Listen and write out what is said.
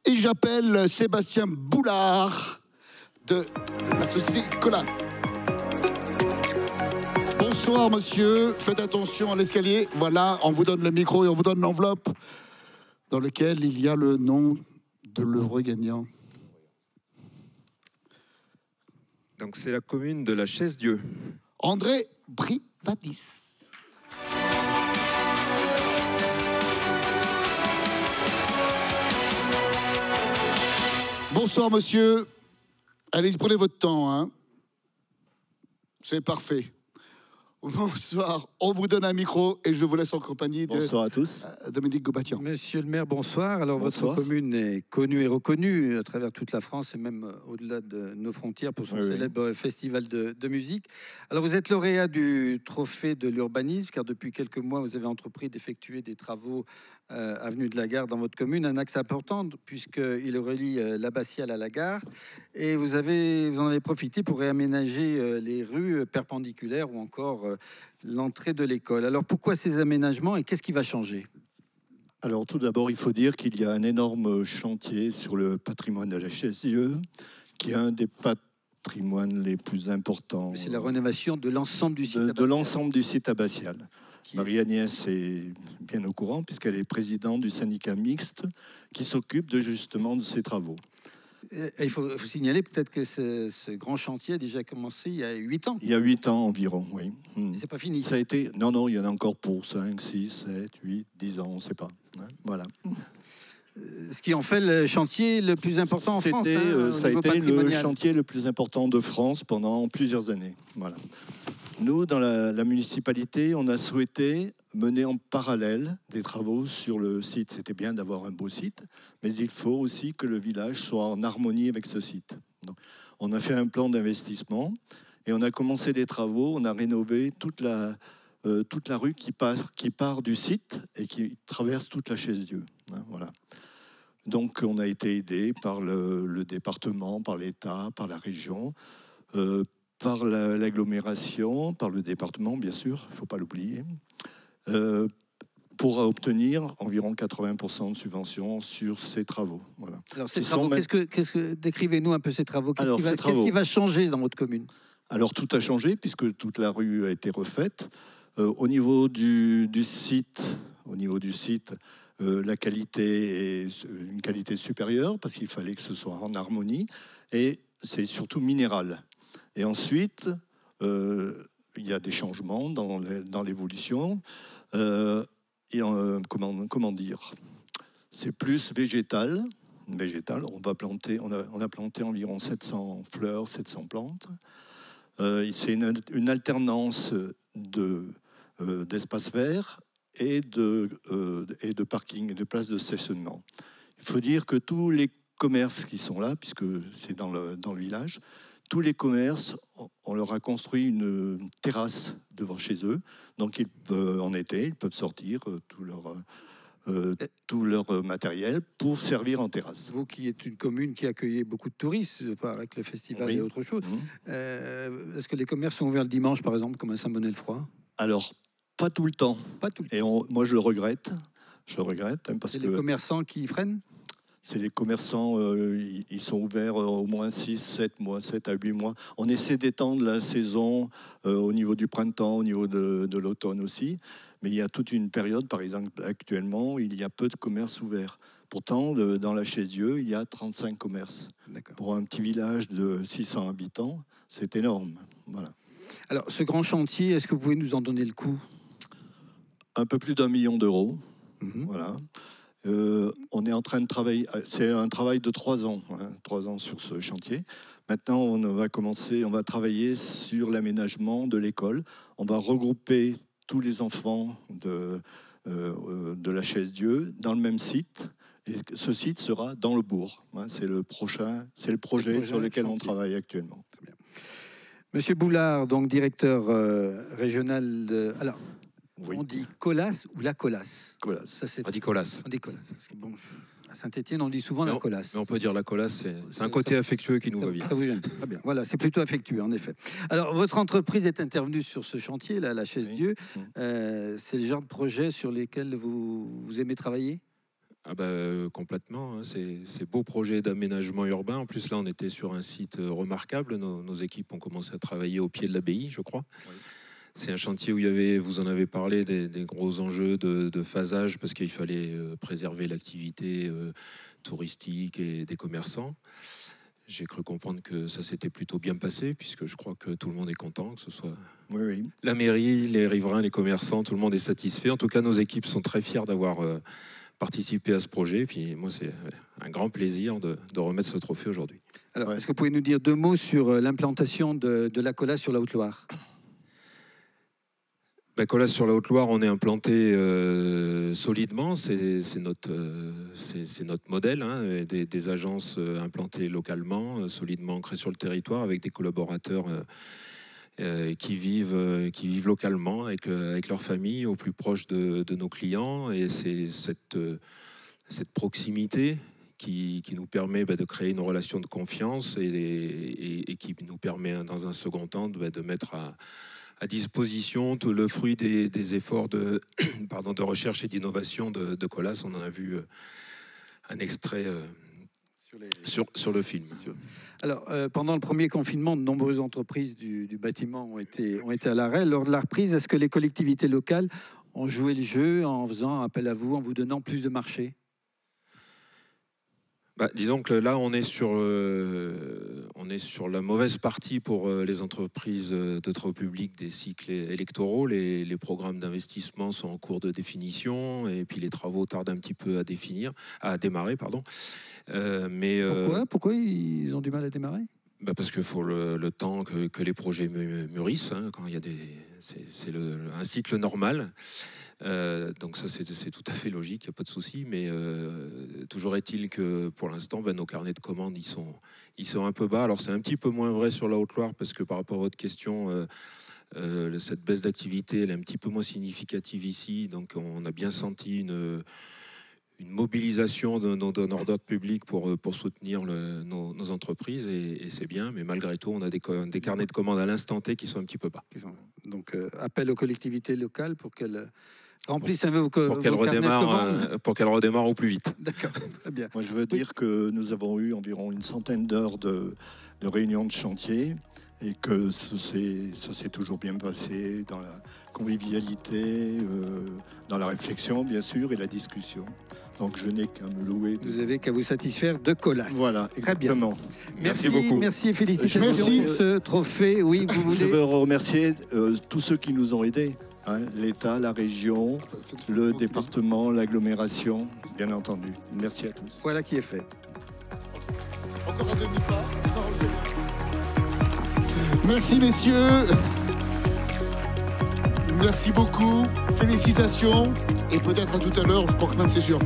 Et j'appelle Sébastien Boulard de la société Colas. Bonsoir monsieur, faites attention à l'escalier. Voilà, on vous donne le micro et on vous donne l'enveloppe dans laquelle il y a le nom de l'heureux gagnant. Donc c'est la commune de la Chaise-Dieu. André Brivadis. Bonsoir monsieur. Allez, prenez votre temps, hein. C'est parfait. Bonsoir, on vous donne un micro et je vous laisse en compagnie de Bonsoir à tous. Dominique Gobatian. Monsieur le maire, bonsoir. Alors, Bonsoir. votre commune est connue et reconnue à travers toute la France et même au-delà de nos frontières pour son célèbre festival de musique. Alors, vous êtes lauréat du trophée de l'urbanisme car depuis quelques mois, vous avez entrepris d'effectuer des travaux avenue de la Gare dans votre commune, un axe important puisqu'il relie l'abbatiale à la gare. Et vous en avez profité pour réaménager les rues perpendiculaires ou encore l'entrée de l'école. Alors pourquoi ces aménagements et qu'est-ce qui va changer ? Alors tout d'abord, il faut dire qu'il y a un énorme chantier sur le patrimoine de la Chaise-Dieu, qui est un des patrimoines les plus importants. C'est la rénovation de l'ensemble du site abbatial. De l'ensemble du site abbatial. Marie-Agnès est bien au courant puisqu'elle est présidente du syndicat mixte qui s'occupe justement de ces travaux. Et il faut signaler peut-être que ce grand chantier a déjà commencé il y a 8 ans. Il y a 8 ans environ, oui. C'est pas fini. Ça a été... Non, il y en a encore pour 5, 6, 7, 8, 10 ans, on ne sait pas. Voilà. Ce qui en fait le chantier le plus important en France. Ça a été le chantier le plus important de France pendant plusieurs années. Voilà. Nous, dans la municipalité, on a souhaité mener en parallèle des travaux sur le site. C'était bien d'avoir un beau site, mais il faut aussi que le village soit en harmonie avec ce site. Donc, on a fait un plan d'investissement et on a commencé des travaux. On a rénové toute la rue qui part du site et qui traverse toute la Chaise-Dieu. Voilà. Donc, on a été aidé par le département, par l'État, par la région, par l'agglomération, par le département, bien sûr, il ne faut pas l'oublier, pour obtenir environ 80% de subventions sur ces travaux. Voilà. Alors, ces travaux, décrivez-nous un peu ces travaux. Qu'est-ce qui va changer dans votre commune ? Alors, tout a changé, puisque toute la rue a été refaite. Au niveau du site, la qualité est une qualité supérieure, parce qu'il fallait que ce soit en harmonie, et c'est surtout minéral. Et ensuite, il y a des changements dans l'évolution. Comment dire ? C'est plus végétal. On a planté environ 700 fleurs, 700 plantes. C'est une alternance d'espaces verts et de parking, et de places de stationnement. Il faut dire que tous les commerces qui sont là, puisque c'est dans le village, tous les commerces, on leur a construit une terrasse devant chez eux. Donc, en été, ils peuvent sortir tout leur matériel pour servir en terrasse. Vous qui êtes une commune qui accueillait beaucoup de touristes avec le festival et autre chose, est-ce que les commerces sont ouverts le dimanche, par exemple, comme à Saint-Bonnet-le-Froid ? Alors, pas tout le temps. Pas tout le temps. Et moi, je le regrette. Parce que les commerçants qui freinent ? C'est les commerçants, ils sont ouverts au moins 6, 7 mois, 7 à 8 mois. On essaie d'étendre la saison au niveau du printemps, au niveau de l'automne aussi. Mais il y a toute une période, par exemple, actuellement, il y a peu de commerces ouverts. Pourtant, dans la Chaise-Dieu, il y a 35 commerces. Pour un petit village de 600 habitants, c'est énorme. Voilà. Alors, ce grand chantier, est-ce que vous pouvez nous en donner le coût ? Un peu plus d'1 million d'euros. Voilà. On est en train de travailler, c'est un travail de 3 ans, 3 ans sur ce chantier. Maintenant, on va travailler sur l'aménagement de l'école. On va regrouper tous les enfants de la Chaise-Dieu dans le même site. Et ce site sera dans le bourg. C'est le projet sur lequel on travaille actuellement. Très bien. Monsieur Boulard, donc directeur régional de... Alors, oui. On dit Colas ou la Colas ? Ça, on dit Colas. On dit Colas. Parce que bon, à Saint-Étienne, on dit souvent la Colas. Mais on peut dire la Colas, c'est un côté affectueux qui nous va bien. Ça vous gêne. Très bien. Voilà, c'est plutôt affectueux, en effet. Alors, votre entreprise est intervenue sur ce chantier, là, la Chaise-Dieu. C'est le genre de projet sur lesquels vous aimez travailler ? Complètement. Hein. Ces beaux projets d'aménagement urbain. En plus, là, on était sur un site remarquable. Nos équipes ont commencé à travailler au pied de l'abbaye, je crois. Oui. C'est un chantier où vous en avez parlé, des gros enjeux de phasage, parce qu'il fallait préserver l'activité touristique et des commerçants. J'ai cru comprendre que ça s'était plutôt bien passé, puisque je crois que tout le monde est content, que ce soit la mairie, les riverains, les commerçants, tout le monde est satisfait. En tout cas, nos équipes sont très fiers d'avoir participé à ce projet. Puis moi, c'est un grand plaisir de remettre ce trophée aujourd'hui. Alors, est-ce que vous pouvez nous dire 2 mots sur l'implantation de la Colas sur la Haute-Loire ? Colas sur la Haute-Loire, on est implanté solidement, c'est notre modèle, hein, des agences implantées localement, solidement ancrées sur le territoire, avec des collaborateurs qui vivent localement, avec leur famille, au plus proche de nos clients. Et c'est cette proximité qui nous permet de créer une relation de confiance et qui nous permet, dans un second temps, de mettre à disposition tout le fruit des efforts de recherche et d'innovation de Colas. On en a vu un extrait sur le film. Alors, pendant le premier confinement, de nombreuses entreprises du bâtiment ont été à l'arrêt. Lors de la reprise, est-ce que les collectivités locales ont joué le jeu en faisant appel à vous, en vous donnant plus de marchés ? Disons que là, on est sur la mauvaise partie pour les entreprises de travaux publics des cycles électoraux. Les programmes d'investissement sont en cours de définition et puis les travaux tardent un petit peu à démarrer. Pourquoi ils ont du mal à démarrer ? Parce qu'il faut le temps que les projets mûrissent. Hein, quand il y a c'est un cycle normal. Donc ça, c'est tout à fait logique, il n'y a pas de souci. Mais toujours est-il que pour l'instant, nos carnets de commandes, ils sont un peu bas. Alors c'est un petit peu moins vrai sur la Haute-Loire parce que par rapport à votre question, cette baisse d'activité, elle est un petit peu moins significative ici. Donc on a bien senti une mobilisation de nos donneurs d'ordre publics pour soutenir nos entreprises et c'est bien, mais malgré tout, on a des carnets de commandes à l'instant T qui sont un petit peu bas. Donc, appel aux collectivités locales pour qu'elles remplissent pour qu'elles redémarrent au plus vite. D'accord, très bien. Moi, je veux dire que nous avons eu environ une centaine d'heures de réunions de chantier et que ça s'est toujours bien passé dans la convivialité, dans la réflexion, bien sûr, et la discussion. Donc, je n'ai qu'à me louer. Vous avez qu'à vous satisfaire de Colas. Voilà, exactement. Très bien. Merci beaucoup. Merci et félicitations pour ce trophée. Oui, vous voulez... Je veux remercier tous ceux qui nous ont aidés. Hein, l'État, la région, le département, l'agglomération, bien entendu. Merci à tous. Voilà qui est fait. Encore un demi-pas. Merci, messieurs. Merci beaucoup. Félicitations. Et peut-être à tout à l'heure, je crois que même c'est sûr.